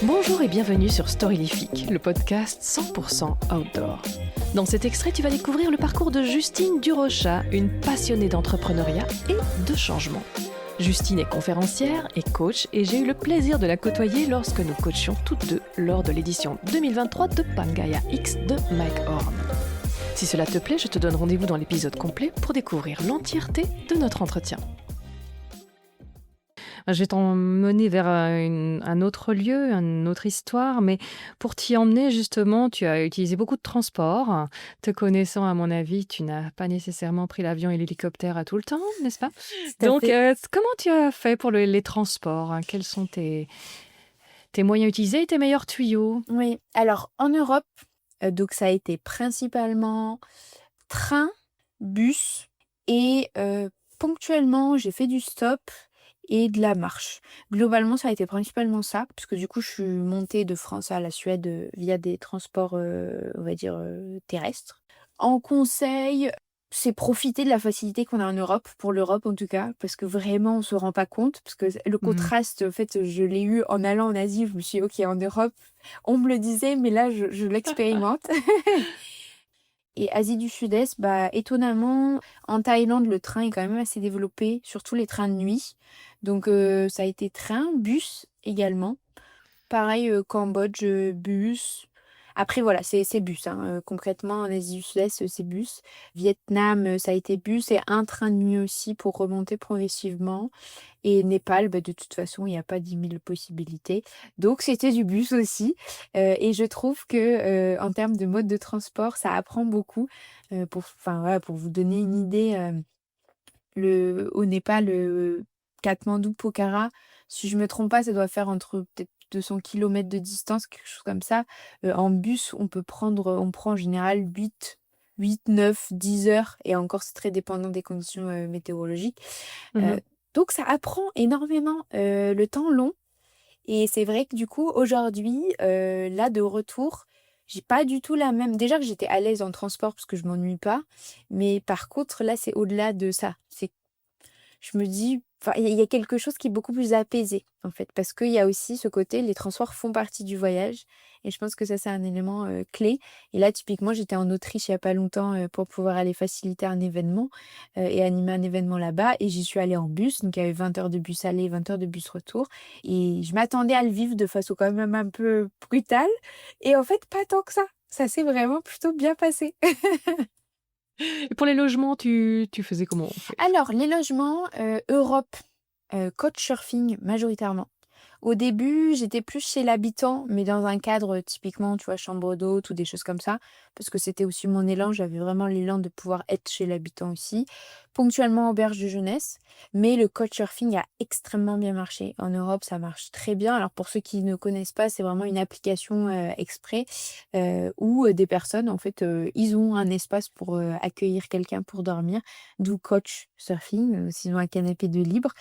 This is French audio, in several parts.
Bonjour et bienvenue sur Storylifique, le podcast 100% outdoor. Dans cet extrait, tu vas découvrir le parcours de Justine Durocha, une passionnée d'entrepreneuriat et de changement. Justine est conférencière et coach et j'ai eu le plaisir de la côtoyer lorsque nous coachions toutes deux lors de l'édition 2023 de Pangaea X de Mike Horn. Si cela te plaît, je te donne rendez-vous dans l'épisode complet pour découvrir l'entièreté de notre entretien. Je vais t'emmener vers un autre lieu, une autre histoire, mais pour t'y emmener, justement, tu as utilisé beaucoup de transports. Te connaissant, à mon avis, tu n'as pas nécessairement pris l'avion et l'hélicoptère à tout le temps, n'est-ce pas? Tout à Donc, fait. comment tu as fait pour les transports? Quels sont tes moyens utilisés et tes meilleurs tuyaux? Oui, alors en Europe, donc ça a été principalement train, bus et ponctuellement, j'ai fait du stop et de la marche. Globalement, ça a été principalement ça, puisque du coup, je suis montée de France à la Suède via des transports, on va dire, terrestres. En conseil, c'est profiter de la facilité qu'on a en Europe, pour l'Europe en tout cas, parce que vraiment, on se rend pas compte, parce que le contraste, en fait, je l'ai eu en allant en Asie. Je me suis dit, ok, en Europe, on me le disait, mais là, je l'expérimente. Et Asie du Sud-Est, bah, étonnamment, en Thaïlande, le train est quand même assez développé, surtout les trains de nuit. Donc, ça a été train, bus également. Pareil, Cambodge, bus. Après, voilà, c'est bus, hein. Concrètement, en Asie du Sud-Est, c'est bus. Vietnam, ça a été bus et un train de nuit aussi pour remonter progressivement. Et Népal, bah, de toute façon, il n'y a pas 10 000 possibilités. Donc, c'était du bus aussi. Et je trouve que en termes de mode de transport, ça apprend beaucoup. Enfin, voilà, pour vous donner une idée, au Népal, Katmandou, Pokhara, si je me trompe pas, ça doit faire entre peut-être 200 kilomètres de distance, quelque chose comme ça. En bus, on prend en général 9, 10 heures, et encore, c'est très dépendant des conditions météorologiques. Euh, Mhm. donc, ça apprend énormément le temps long. Et c'est vrai que du coup, aujourd'hui, là, de retour, j'ai pas du tout la même. Déjà que j'étais à l'aise en transport parce que je m'ennuie pas, mais par contre, là, c'est au-delà de ça. Je me dis, enfin, il y a quelque chose qui est beaucoup plus apaisé, en fait, parce qu'il y a aussi ce côté, les transports font partie du voyage, et je pense que ça, c'est un élément clé. Et là, typiquement, j'étais en Autriche il y a pas longtemps pour pouvoir aller faciliter un événement et animer un événement là-bas, et j'y suis allée en bus, donc il y avait 20 heures de bus aller, 20 heures de bus retour, et je m'attendais à le vivre de façon quand même un peu brutale, et en fait, pas tant que ça. Ça s'est vraiment plutôt bien passé. Et pour les logements, tu faisais comment, en fait? Alors, les logements, Europe, couchsurfing majoritairement. Au début, j'étais plus chez l'habitant, mais dans un cadre typiquement, tu vois, chambre d'hôte ou des choses comme ça, parce que c'était aussi mon élan. J'avais vraiment l'élan de pouvoir être chez l'habitant aussi. Ponctuellement auberge de jeunesse, mais le couchsurfing a extrêmement bien marché. En Europe, ça marche très bien. Alors pour ceux qui ne connaissent pas, c'est vraiment une application exprès où des personnes, en fait, ils ont un espace pour accueillir quelqu'un pour dormir, d'où couchsurfing, sinon un canapé de libre.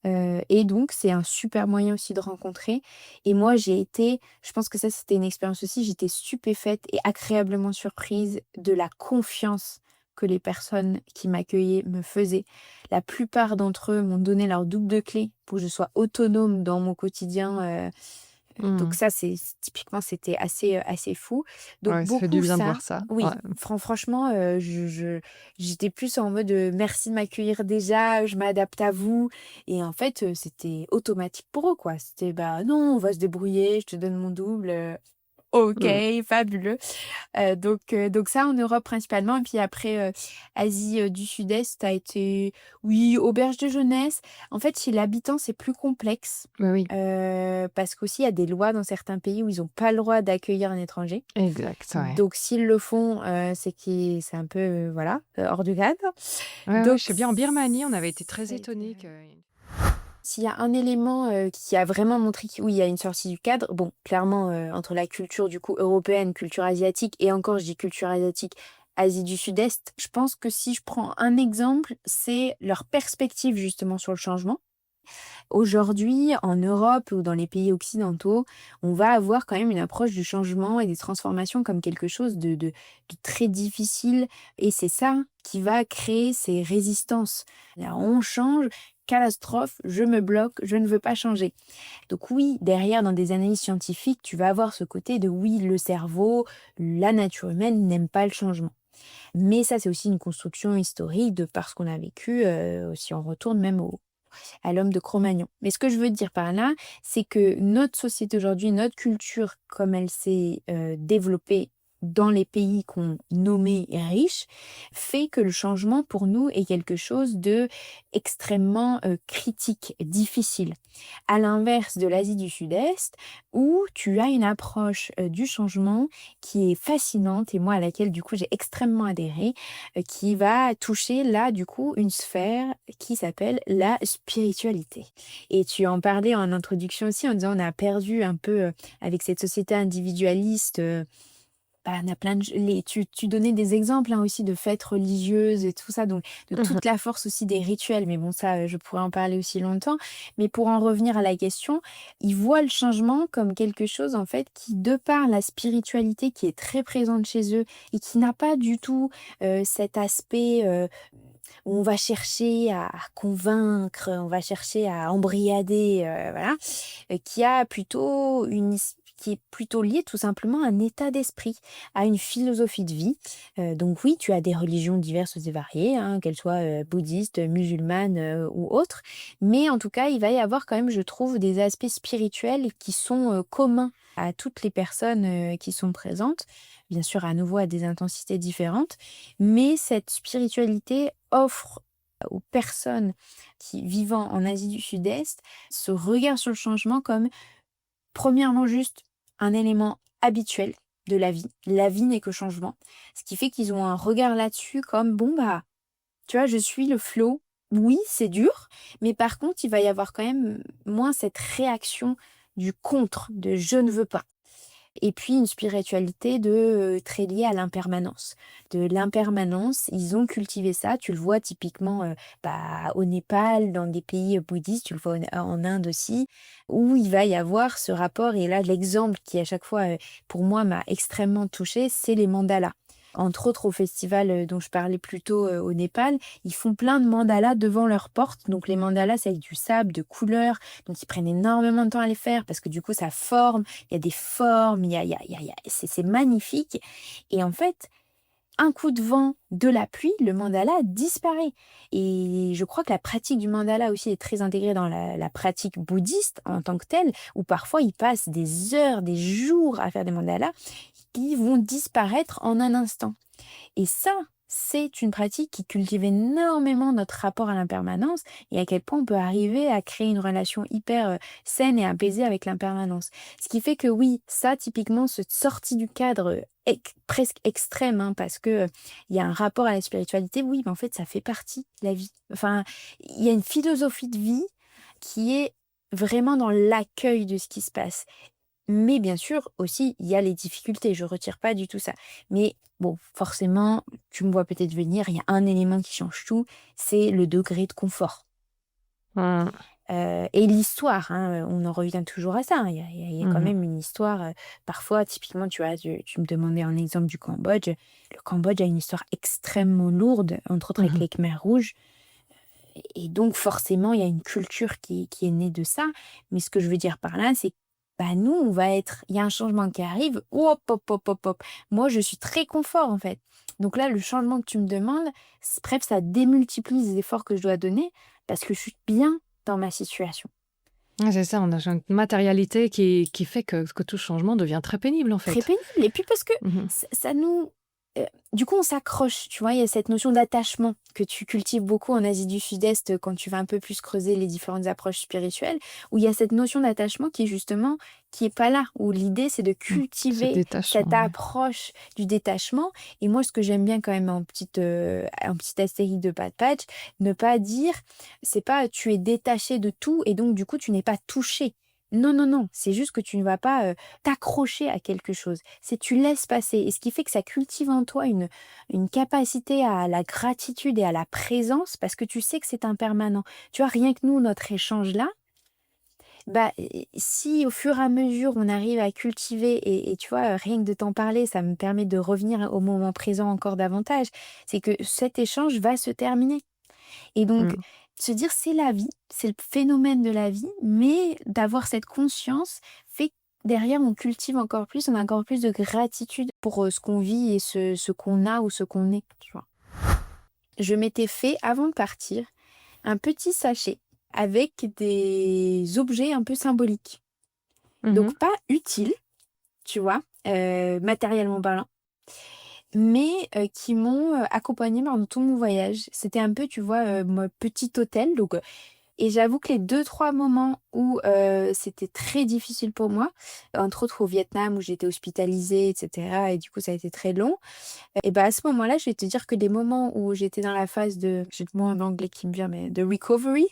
Et donc, c'est un super moyen aussi de rencontrer. Et moi, je pense que ça, c'était une expérience aussi, j'étais stupéfaite et agréablement surprise de la confiance que les personnes qui m'accueillaient me faisaient. La plupart d'entre eux m'ont donné leur double de clé pour que je sois autonome dans mon quotidien. Donc Mhm. ça, typiquement, c'était assez fou. Donc Ouais, ça fait du beaucoup bien de ça. voir ça. Ouais. Oui, franchement, j'étais plus en mode merci de m'accueillir déjà, je m'adapte à vous. Et en fait, c'était automatique pour eux, quoi. C'était bah non, on va se débrouiller, je te donne mon double. Ok, Mm. fabuleux. Donc ça en Europe principalement. Et puis après, Asie du Sud-Est a été, oui, auberge de jeunesse. En fait, chez l'habitant, c'est plus complexe. Bah oui, Parce qu'aussi, il y a des lois dans certains pays où ils n'ont pas le droit d'accueillir un étranger. exact, ouais. Donc, s'ils le font, c'est un peu, voilà, hors du cadre. Ouais, ouais, je Donc, sais bien, en Birmanie, on avait été très ça a été, étonnés que s'il y a un élément qui a vraiment montré qu'il oui, il y a une sortie du cadre, bon, clairement, entre la culture du coup européenne, culture asiatique, et encore, je dis culture asiatique, Asie du Sud-Est, je pense que si je prends un exemple, c'est leur perspective justement sur le changement. Aujourd'hui, en Europe ou dans les pays occidentaux, on va avoir quand même une approche du changement et des transformations comme quelque chose de très difficile et c'est ça qui va créer ces résistances. Là, on change, catastrophe, je me bloque, je ne veux pas changer. Donc oui, derrière, dans des analyses scientifiques, tu vas avoir ce côté de oui, le cerveau, la nature humaine n'aime pas le changement. Mais ça, c'est aussi une construction historique de par ce qu'on a vécu, si on retourne même à l'homme de Cro-Magnon. Mais ce que je veux dire par là, c'est que notre société aujourd'hui, notre culture, comme elle s'est développée dans les pays qu'on nommait riches, fait que le changement pour nous est quelque chose de extrêmement critique, difficile. À l'inverse de l'Asie du Sud-Est, où tu as une approche du changement qui est fascinante et moi à laquelle du coup j'ai extrêmement adhéré, qui va toucher là du coup une sphère qui s'appelle la spiritualité. Et tu en parlais en introduction aussi en disant on a perdu un peu avec cette société individualiste. On a plein de tu donnais des exemples, hein, aussi de fêtes religieuses et tout ça, donc de Mhm. toute la force aussi des rituels. Mais bon, ça, je pourrais en parler aussi longtemps. Mais pour en revenir à la question, ils voient le changement comme quelque chose, en fait, qui, de par la spiritualité qui est très présente chez eux et qui n'a pas du tout cet aspect où on va chercher à convaincre, on va chercher à embriader, voilà, qui a plutôt qui est plutôt lié tout simplement à un état d'esprit, à une philosophie de vie. Donc oui, tu as des religions diverses et variées, hein, qu'elles soient bouddhistes, musulmanes ou autres, mais en tout cas, il va y avoir quand même, je trouve, des aspects spirituels qui sont communs à toutes les personnes qui sont présentes, bien sûr à nouveau à des intensités différentes, mais cette spiritualité offre aux personnes qui vivant en Asie du Sud-Est ce regard sur le changement comme premièrement juste un élément habituel de la vie. La vie n'est que changement. Ce qui fait qu'ils ont un regard là-dessus comme bon bah tu vois, je suis le flow. Oui, c'est dur, mais par contre, il va y avoir quand même moins cette réaction du contre, de je ne veux pas. Et puis une spiritualité très liée à l'impermanence. De l'impermanence, ils ont cultivé ça, tu le vois typiquement au Népal, dans des pays bouddhistes, tu le vois en Inde aussi, où il va y avoir ce rapport, et là l'exemple qui à chaque fois pour moi m'a extrêmement touchée, c'est les mandalas. Entre autres, au festival dont je parlais plus tôt au Népal, ils font plein de mandalas devant leur porte. Donc les mandalas, c'est avec du sable, de couleurs. Donc ils prennent énormément de temps à les faire parce que du coup, ça forme. Il y a des formes, c'est magnifique. Et en fait, un coup de vent, de la pluie, le mandala disparaît. Et je crois que la pratique du mandala aussi est très intégrée dans la pratique bouddhiste en tant que telle, où parfois ils passent des heures, des jours à faire des mandalas qui vont disparaître en un instant. Et ça, c'est une pratique qui cultive énormément notre rapport à l'impermanence et à quel point on peut arriver à créer une relation hyper saine et apaisée avec l'impermanence. Ce qui fait que oui, ça, typiquement, cette sortie du cadre presque extrême, hein, parce que il y a un rapport à la spiritualité, oui, mais en fait, ça fait partie de la vie. Enfin, il y a une philosophie de vie qui est vraiment dans l'accueil de ce qui se passe. Mais bien sûr, aussi, il y a les difficultés, je retire pas du tout ça. Mais bon, forcément, tu me vois peut-être venir, il y a un élément qui change tout, c'est le degré de confort. Mhm. Et l'histoire, hein, on en revient toujours à ça, hein. Il y a quand Mhm. même une histoire, parfois, typiquement, tu vois, tu me demandais un exemple du Cambodge. Le Cambodge a une histoire extrêmement lourde, entre autres avec Mhm. les Khmers rouges. Et donc, forcément, il y a une culture qui est née de ça. Mais ce que je veux dire par là, c'est que bah, nous, il y a un changement qui arrive. Hop, hop, hop, hop, hop. Moi, je suis très confort, en fait. Donc là, le changement que tu me demandes, bref, ça démultiplie les efforts que je dois donner parce que je suis bien dans ma situation. Ouais, c'est ça, on a une matérialité qui fait que tout changement devient très pénible en Très fait. pénible. Et puis parce que Mhm. ça nous... du coup, on s'accroche, tu vois, il y a cette notion d'attachement que tu cultives beaucoup en Asie du Sud-Est quand tu vas un peu plus creuser les différentes approches spirituelles, où il y a cette notion d'attachement qui justement, qui est pas là, où l'idée c'est de Ce cultiver cette détachement. Ouais. approche du détachement. Et moi, ce que j'aime bien quand même en petite astérisque de Bad Patch, ne pas dire, c'est pas tu es détaché de tout et donc du coup tu n'es pas touché. Non, non, non, c'est juste que tu ne vas pas t'accrocher à quelque chose. C'est tu laisses passer. Et ce qui fait que ça cultive en toi une capacité à la gratitude et à la présence parce que tu sais que c'est impermanent. Tu vois, rien que nous, notre échange là, bah, si au fur et à mesure on arrive à cultiver et tu vois, rien que de t'en parler, ça me permet de revenir au moment présent encore davantage, c'est que cet échange va se terminer. Et donc, Mmh. se dire: «C'est la vie, c'est le phénomène de la vie», mais d'avoir cette conscience fait que derrière on cultive encore plus, on a encore plus de gratitude pour, ce qu'on vit et ce qu'on a ou ce qu'on est, tu vois? Je m'étais fait, avant de partir, un petit sachet avec des objets un peu symboliques. Mmh. Donc pas utiles, tu vois? Matériellement parlant, mais qui m'ont, accompagnée pendant tout mon voyage. C'était un peu, tu vois, mon petit hôtel donc et j'avoue que les deux trois moments où, c'était très difficile pour moi, entre autres au Vietnam où j'étais hospitalisée et cetera et du coup ça a été très long et bah, à ce moment-là, je vais te dire que les moments où j'étais dans la phase de j'ai le mot en anglais qui me vient mais de recovery,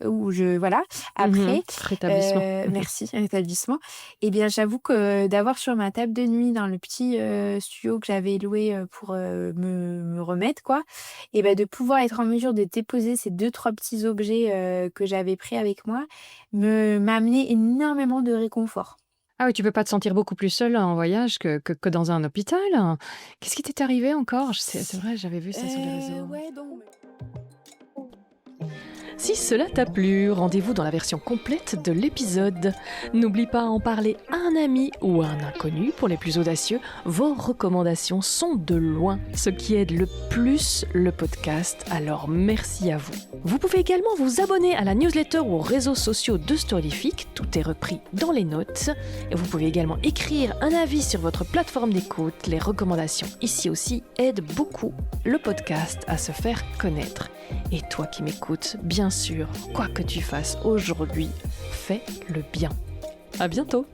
où je voilà, Mmh. après, Rétablissement. merci, rétablissement et bien j'avoue que d'avoir sur ma table de nuit dans le petit, studio que j'avais loué, pour, me remettre quoi et bah, de pouvoir être en mesure de déposer ces deux trois petits objets, que j'avais pris avec moi, m'a amené énormément de réconfort. Ah oui, tu peux pas te sentir beaucoup plus seule en voyage que dans un hôpital? Qu'est-ce qui t'est arrivé encore? Je sais, c'est vrai, j'avais vu ça sur les réseaux. Ouais donc Si cela t'a plu, rendez-vous dans la version complète de l'épisode. N'oublie pas à en parler à un ami ou à un inconnu pour les plus audacieux. Vos recommandations sont de loin ce qui aide le plus le podcast, alors merci à vous. Vous pouvez également vous abonner à la newsletter ou aux réseaux sociaux de Storylific, tout est repris dans les notes. Et vous pouvez également écrire un avis sur votre plateforme d'écoute. Les recommandations ici aussi aident beaucoup le podcast à se faire connaître. Et toi qui m'écoutes, bien sûr, quoi que tu fasses aujourd'hui, fais le bien. À bientôt!